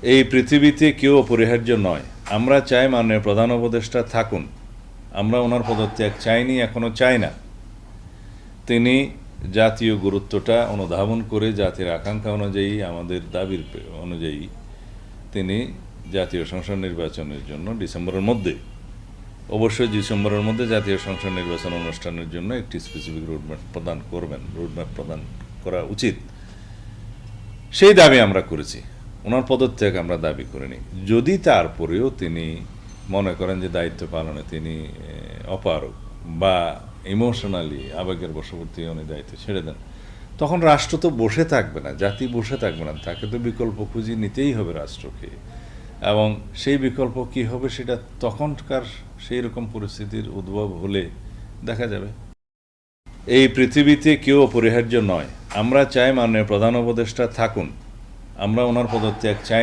এই পৃথিবীতে কেউ অপরিহার্য নয়। আমরা চাই মাননীয় প্রধান উপদেষ্টা থাকুন। আমরা ওনার পদত্যাগ চাইনি, এখনো চাই না। তিনি জাতীয় গুরুত্বটা অনুধাবন করে জাতির আকাঙ্ক্ষা অনুযায়ী, আমাদের দাবির অনুযায়ী তিনি জাতীয় সংসদ নির্বাচনের জন্য ডিসেম্বরের মধ্যে, অবশ্যই ডিসেম্বরের মধ্যে জাতীয় সংসদ নির্বাচন অনুষ্ঠানের জন্য একটি স্পেসিফিক রোডম্যাপ প্রদান করবেন, রোডম্যাপ প্রদান করা উচিত। সেই দাবি আমরা করেছি, ওনার পদত্যাগ আমরা দাবি করিনি। যদি তারপরেও তিনি মনে করেন যে দায়িত্ব পালনে তিনি অপারগ বা ইমোশনালি আবেগের বশবর্তী উনি দায়িত্ব ছেড়ে দেন, তখন রাষ্ট্র তো বসে থাকবে না, জাতি বসে থাকবে না, তাকে তো বিকল্প খুঁজে নিতেই হবে রাষ্ট্রকে। এবং সেই বিকল্প কি হবে সেটা তখনকার সেই রকম পরিস্থিতির উদ্ভব হলে দেখা যাবে। এই পৃথিবীতে কেউ অপরিহার্য নয়। আমরা চাই মাননীয় প্রধান উপদেষ্টা থাকুন। আমরা ওনার পদত্যাগ চাই